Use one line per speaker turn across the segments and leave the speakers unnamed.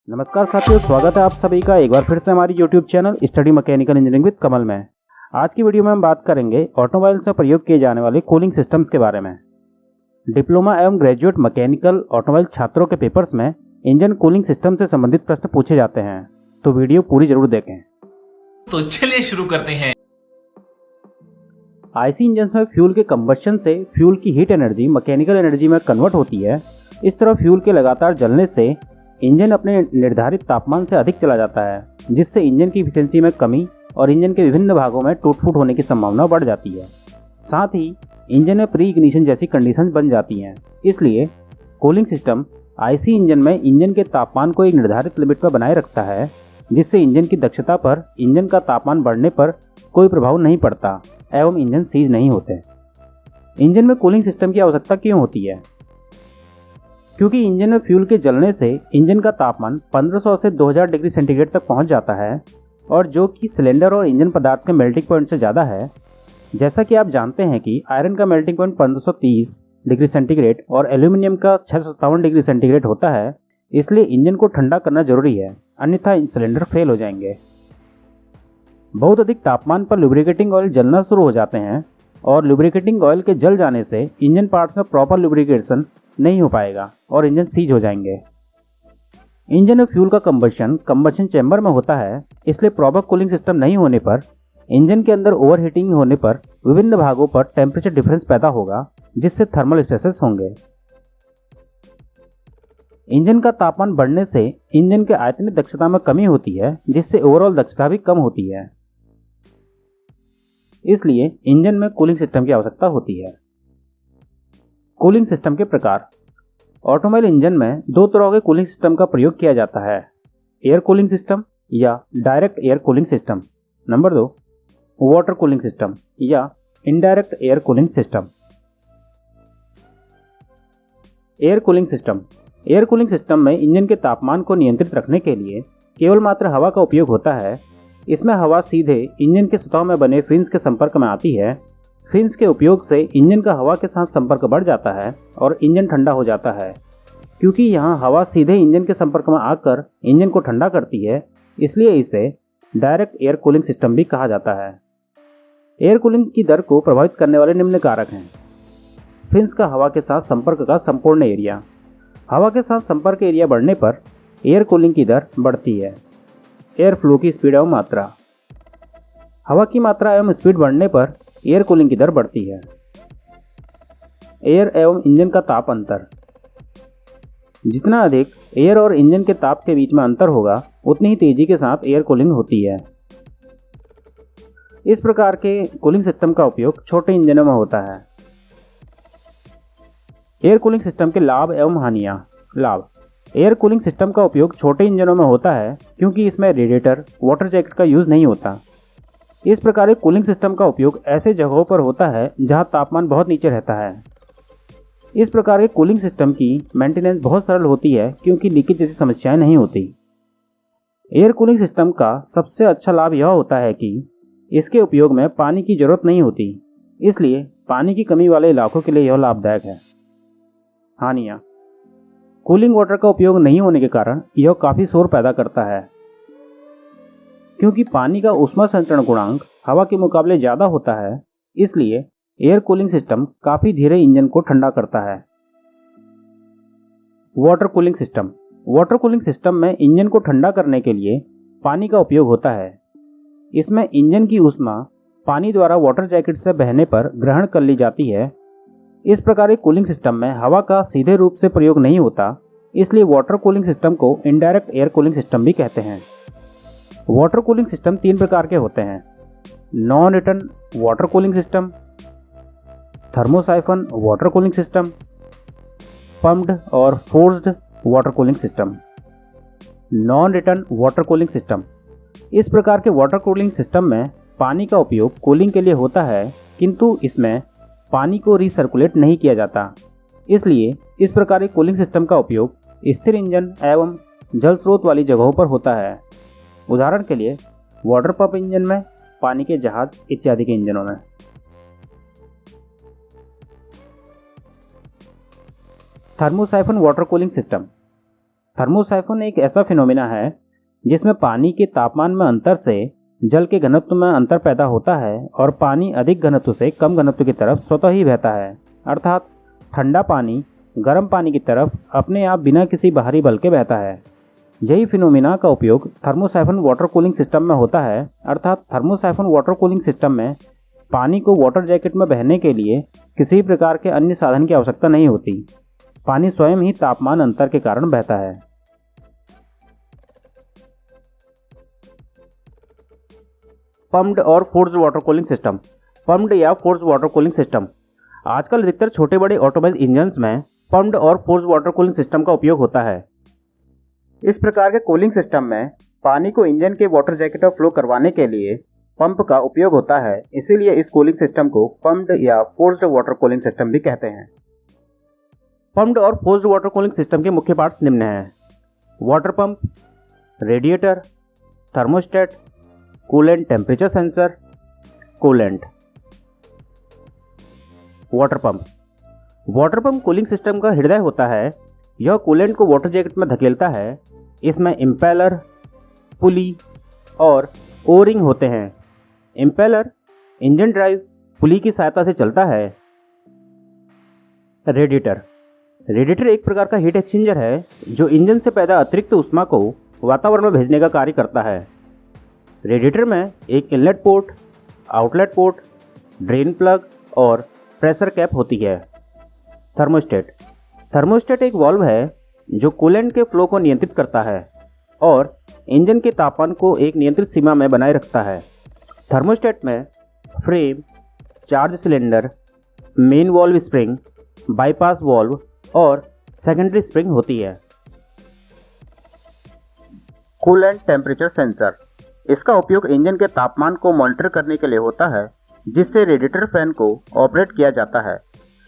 नमस्कार साथियों, स्वागत है आप सभी का एक बार फिर से हमारी YouTube channel study mechanical engineering with Kamal में। आज की वीडियो में हम बात करेंगे ऑटोमोबाइल्स में प्रयोग किए जाने वाले कूलिंग सिस्टम्स के बारे में। डिप्लोमा एवं ग्रेजुएट मैकेनिकल ऑटोमोबाइल छात्रों के पेपर्स में इंजन कूलिंग सिस्टम से संबंधित प्रश्न पूछे जाते हैं, तो वीडियो पूरी जरूर देखें।
तो चलिए शुरू करते हैं।
आईसी इंजन में फ्यूल के कंबशन से फ्यूल की हीट एनर्जी मैकेनिकल एनर्जी में कन्वर्ट होती है। इस तरह फ्यूल के लगातार जलने से इंजन अपने निर्धारित तापमान से अधिक चला जाता है, जिससे इंजन की इफिशिएंसी में कमी और इंजन के विभिन्न भागों में टूट-फूट होने की संभावना बढ़ जाती है। साथ ही इंजन में प्री इग्निशन जैसी कंडीशंस बन जाती हैं। इसलिए कूलिंग सिस्टम आईसी इंजन में इंजन के तापमान को एक निर्धारित लिमिट पर बनाए रखता है, जिससे इंजन की दक्षता पर इंजन का तापमान बढ़ने पर कोई प्रभाव नहीं पड़ता एवं इंजन सीज नहीं होते। इंजन में कूलिंग सिस्टम की आवश्यकता क्यों होती है? क्योंकि इंजन में फ्यूल के जलने से इंजन का तापमान 1500 से 2000 डिग्री सेंटीग्रेड तक पहुंच जाता है, और जो कि सिलेंडर और इंजन पदार्थ के मेल्टिंग पॉइंट से ज़्यादा है। जैसा कि आप जानते हैं कि आयरन का मेल्टिंग पॉइंट 1530 डिग्री सेंटीग्रेड और एल्यूमिनियम का 657 डिग्री सेंटीग्रेड होता है। इसलिए इंजन को ठंडा करना जरूरी है, अन्यथा सिलेंडर फेल हो जाएंगे। बहुत अधिक तापमान पर लुब्रिकेटिंग ऑयल जलना शुरू हो जाते हैं, और लुब्रिकेटिंग ऑयल के जल जाने से इंजन पार्ट्स में प्रॉपर लुब्रिकेशन नहीं हो पाएगा और इंजन सीज हो जाएंगे। इंजन में फ्यूल का कंबशन चैम्बर में होता है, इसलिए प्रॉपर कूलिंग सिस्टम नहीं होने पर इंजन के अंदर ओवरहीटिंग होने पर विभिन्न भागों पर टेम्परेचर डिफरेंस पैदा होगा, जिससे थर्मल स्ट्रेसेस होंगे। इंजन का तापमान बढ़ने से इंजन के आयतनिक दक्षता में कमी होती है, जिससे ओवरऑल दक्षता भी कम होती है। इसलिए इंजन में कूलिंग सिस्टम की आवश्यकता होती है। कूलिंग सिस्टम के प्रकार। ऑटोमोबाइल इंजन में दो तरह के कूलिंग सिस्टम का प्रयोग किया जाता है, एयर कूलिंग सिस्टम या direct air cooling system. Number 2, water cooling system या indirect air cooling system. Air cooling system. Air cooling system में इंजन के तापमान को नियंत्रित रखने के लिए केवल मात्र हवा का उपयोग होता है। इसमें हवा सीधे इंजन के सतह में बने फिन्स के संपर्क में आती है। फिन्स के उपयोग से इंजन का हवा के साथ संपर्क बढ़ जाता है और इंजन ठंडा हो जाता है। क्योंकि यहाँ हवा सीधे इंजन के संपर्क में आकर इंजन को ठंडा करती है, इसलिए इसे डायरेक्ट एयर कूलिंग सिस्टम भी कहा जाता है। एयर कूलिंग की दर को प्रभावित करने वाले निम्न कारक हैं। फिन्स का हवा के साथ संपर्क का संपूर्ण एरिया। हवा के साथ संपर्क एरिया बढ़ने पर एयर कूलिंग की दर बढ़ती है। एयर फ्लो की स्पीड एवं मात्रा। हवा की मात्रा एवं स्पीड बढ़ने पर एयर कूलिंग की दर बढ़ती है। एयर एवं इंजन का ताप अंतर। जितना अधिक एयर और इंजन के ताप के बीच में अंतर होगा, उतनी ही तेजी के साथ एयर कूलिंग होती है। इस प्रकार के कूलिंग सिस्टम का उपयोग छोटे इंजनों में होता है। एयर कूलिंग सिस्टम के लाभ एवं हानियां। लाभ। एयर कूलिंग सिस्टम का उपयोग छोटे इंजनों में होता है, क्योंकि इसमें रेडिएटर, वाटर जैकेट का यूज नहीं होता। इस प्रकार के कूलिंग सिस्टम का उपयोग ऐसे जगहों पर होता है जहां तापमान बहुत नीचे रहता है। इस प्रकार के कूलिंग सिस्टम की मेंटेनेंस बहुत सरल होती है, क्योंकि लीकेज जैसी समस्याएं नहीं होती। एयर कूलिंग सिस्टम का सबसे अच्छा लाभ यह होता है कि इसके उपयोग में पानी की जरूरत नहीं होती, इसलिए पानी की कमी वाले इलाकों के लिए यह लाभदायक है। हानियां। कूलिंग वाटर का उपयोग नहीं होने के कारण यह काफ़ी शोर पैदा करता है। क्योंकि पानी का ऊष्मा संचरण गुणांक हवा के मुकाबले ज़्यादा होता है, इसलिए एयर कूलिंग सिस्टम काफ़ी धीरे इंजन को ठंडा करता है। Water cooling system. Water cooling system में इंजन को ठंडा करने के लिए पानी का उपयोग होता है। इसमें इंजन की ऊष्मा पानी द्वारा वाटर जैकेट से बहने पर ग्रहण कर ली जाती है। इस प्रकार के कूलिंग सिस्टम में हवा का सीधे रूप से प्रयोग नहीं होता, इसलिए वाटर कूलिंग सिस्टम को इनडायरेक्ट एयर कूलिंग सिस्टम भी कहते हैं। वाटर कूलिंग सिस्टम 3 प्रकार के होते हैं। Non return water cooling system, thermosiphon water cooling system, pumped और forced water cooling system. Non return water cooling system. इस प्रकार के वाटर कूलिंग सिस्टम में पानी का उपयोग कूलिंग के लिए होता है, किंतु इसमें पानी को रिसर्कुलेट नहीं किया जाता। इसलिए इस प्रकार के कूलिंग सिस्टम का उपयोग स्थिर इंजन एवं जल स्रोत वाली जगहों पर होता है। उदाहरण के लिए वाटर पंप इंजन में, पानी के जहाज इत्यादि के इंजनों में। Thermosiphon water cooling system. Thermosiphon एक ऐसा फिनोमिना है जिसमें पानी के तापमान में अंतर से जल के घनत्व में अंतर पैदा होता है और पानी अधिक घनत्व से कम घनत्व की तरफ स्वतः ही बहता है, अर्थात ठंडा पानी गर्म पानी की तरफ अपने आप बिना किसी बाहरी बल के बहता है। यही फिनोमिना का उपयोग थर्मोसाइफन वाटर कूलिंग सिस्टम में होता है, अर्थात थर्मोसाइफन वाटर कूलिंग सिस्टम में पानी को वाटर जैकेट में बहने के लिए किसी प्रकार के अन्य साधन की आवश्यकता नहीं होती। पानी स्वयं ही तापमान अंतर के कारण बहता है। पम्प्ड और forced water cooling system. Pumped या फोर्स्ड वाटर कूलिंग सिस्टम। आजकल अधिकतर छोटे बड़े ऑटोमोबाइल इंजन्स में पम्प्ड और फोर्स्ड वाटर कूलिंग सिस्टम का उपयोग होता है। इस प्रकार के कूलिंग सिस्टम में पानी को इंजन के वाटर जैकेट में फ्लो करवाने के लिए पंप का उपयोग होता है, इसीलिए इस कूलिंग सिस्टम को पम्प्ड या फोर्स्ड वाटर कूलिंग सिस्टम भी कहते हैं। पम्प्ड और फोर्स्ड वाटर कूलिंग सिस्टम के मुख्य पार्ट्स निम्न हैं: water pump, radiator, thermostat, coolant temperature sensor, coolant. Water pump. Water pump cooling system का हृदय होता है। यह कूलेंट को वाटर जैकेट में धकेलता है। इसमें इम्पेलर, पुली और ओरिंग होते हैं। इम्पेलर इंजन ड्राइव पुली की सहायता से चलता है। रेडिएटर। रेडिएटर एक प्रकार का हीट एक्सचेंजर है जो इंजन से पैदा अतिरिक्त ऊष्मा को वातावरण में भेजने का कार्य करता है। रेडिएटर में एक inlet port, outlet port, drain plug और प्रेशर कैप होती है। थर्मोस्टेट। थर्मोस्टेट एक वाल्व है जो कूलेंट के फ्लो को नियंत्रित करता है और इंजन के तापमान को एक नियंत्रित सीमा में बनाए रखता है। थर्मोस्टेट में frame, charge cylinder, main valve spring, bypass valve और सेकेंडरी स्प्रिंग होती है। Coolant temperature sensor. इसका उपयोग इंजन के तापमान को मॉनिटर करने के लिए होता है, जिससे रेडिएटर फैन को ऑपरेट किया जाता है।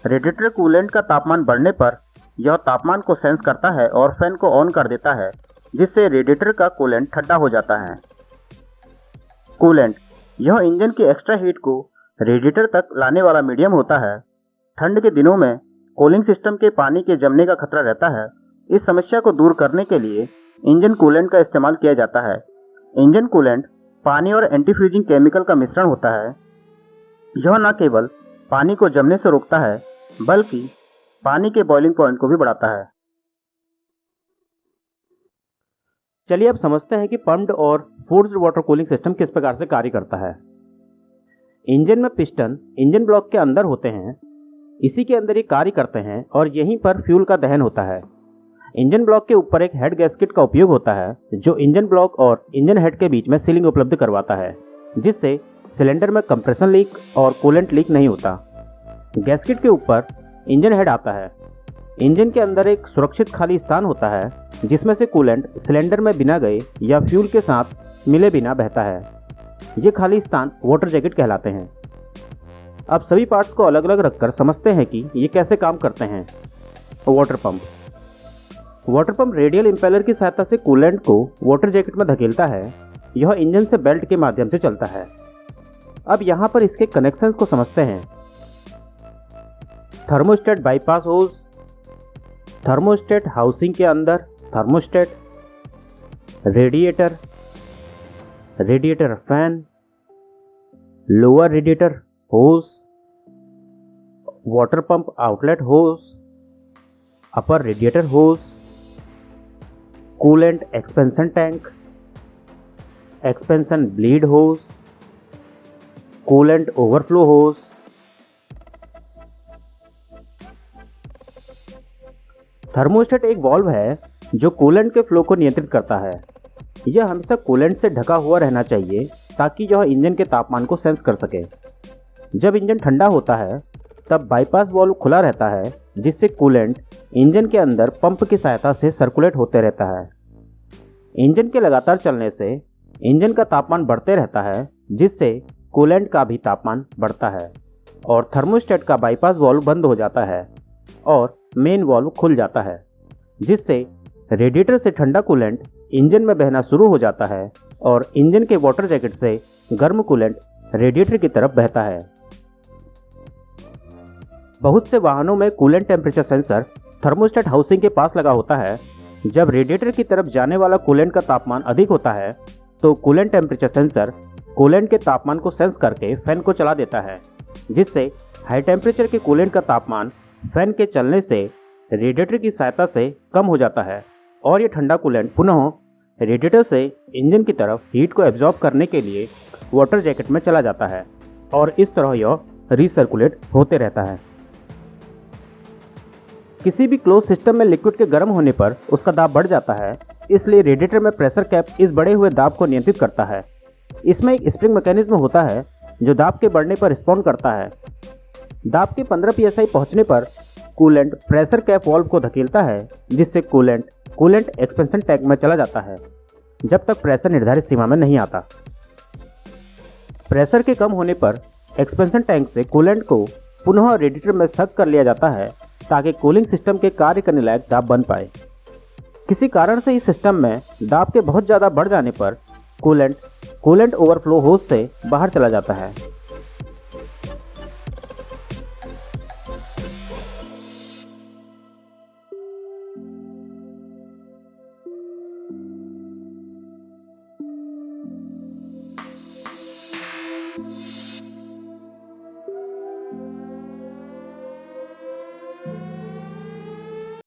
रेडिएटर कूलेंट का तापमान बढ़ने पर यह तापमान को सेंस करता है और फैन को ऑन कर देता है, जिससे रेडिएटर का कूलेंट ठंडा हो जाता है। कूलेंट यह इंजन की एक्स्ट्रा हीट को रेडिएटर तक लाने वाला मीडियम होता है। ठंड के दिनों में कूलिंग सिस्टम के पानी के जमने का खतरा रहता है। इस समस्या को दूर करने के लिए इंजन कूलेंट का इस्तेमाल किया जाता है। इंजन कूलेंट पानी और एंटीफ्रीजिंग केमिकल का मिश्रण होता है। यह न केवल पानी को जमने से रोकता है, बल्कि पानी के बॉइलिंग पॉइंट को भी बढ़ाता है। चलिए अब समझते हैं कि पम्प्ड और फोर्स्ड वाटर कूलिंग सिस्टम किस प्रकार से कार्य करता है। इंजन में पिस्टन इंजन ब्लॉक के अंदर होते हैं। इसी के अंदर ये कार्य करते हैं और यहीं पर फ्यूल का दहन होता है। इंजन ब्लॉक के ऊपर एक हेड गैस्केट का उपयोग होता है जो इंजन ब्लॉक और इंजन हेड के बीच में सीलिंग उपलब्ध करवाता है, जिससे सिलेंडर में कंप्रेशन लीक और कूलेंट लीक नहीं होता। गैस्केट के ऊपर इंजन हेड आता है। इंजन के अंदर एक सुरक्षित खाली स्थान होता है जिसमें से कूलेंट सिलेंडर में बिना गए या फ्यूल के साथ मिले बिना बहता है। ये खाली स्थान वाटर जैकेट कहलाते हैं। अब सभी पार्ट्स को अलग अलग रखकर समझते हैं कि ये कैसे काम करते हैं। Water pump. Water pump radial impeller की सहायता से कूलेंट को वाटर जैकेट में धकेलता है। यह इंजन से बेल्ट के माध्यम से चलता है। अब यहाँ पर इसके कनेक्शंस को समझते हैं। Thermostat bypass hose, thermostat housing के अंदर thermostat, radiator, radiator fan, lower radiator hose, water pump outlet hose, upper radiator hose, coolant expansion tank, expansion bleed hose, coolant overflow hose. Thermostat एक वाल्व है जो coolant के flow को नियंत्रित करता है। यह हमेशा कूलेंट से ढका हुआ रहना चाहिए ताकि यह इंजन के तापमान को सेंस कर सके। जब इंजन ठंडा होता है तब बाईपास वाल्व खुला रहता है, जिससे कूलेंट इंजन के अंदर पंप की सहायता से सर्कुलेट होते रहता है। इंजन के लगातार चलने से इंजन का तापमान बढ़ते रहता है, जिससे कूलेंट का भी तापमान बढ़ता है और थर्मोस्टेट का बाईपास वाल्व बंद हो जाता है और मेन वाल्व खुल जाता है, जिससे रेडिएटर से ठंडा कूलेंट इंजन में बहना शुरू हो जाता है और इंजन के वाटर जैकेट से गर्म कूलेंट रेडिएटर की तरफ बहता है। बहुत से वाहनों में coolant temperature sensor thermostat housing के पास लगा होता है। जब रेडिएटर की तरफ जाने वाला कूलेंट का तापमान अधिक होता है तो कूलेंट टेम्परेचर सेंसर कूलेंट के तापमान को सेंस करके फैन को चला देता है, जिससे हाई टेम्परेचर के कूलेंट का तापमान फैन के चलने से रेडिएटर की सहायता से कम हो जाता है और ये ठंडा कूलेंट पुनः रेडिएटर से इंजन की तरफ हीट को एब्जॉर्ब करने के लिए वाटर जैकेट में चला जाता है और इस तरह यह रीसर्कुलेट होते रहता है। किसी भी क्लोज सिस्टम में लिक्विड के गर्म होने पर उसका दाब बढ़ जाता है, इसलिए रेडिएटर में प्रेशर कैप इस बढ़े हुए दाब को नियंत्रित करता है। इसमें एक स्प्रिंग मैकेनिज्म होता है जो दाब के बढ़ने पर रिस्पॉन्ड करता है। दाब के 15 psi पहुंचने पर कूलेंट प्रेशर कैप वाल्व को धकेलता है, जिससे कूलेंट एक्सपेंशन टैंक में चला जाता है जब तक प्रेशर निर्धारित सीमा में नहीं आता। प्रेशर के कम होने पर एक्सपेंशन टैंक से कूलेंट को पुनः रेडिएटर में सक कर लिया जाता है ताकि कूलिंग सिस्टम के कार्य करने लायक दाब बन पाए। किसी कारण से इस सिस्टम में दाब के बहुत ज़्यादा बढ़ जाने पर कूलेंट ओवरफ्लो होज से बाहर चला जाता है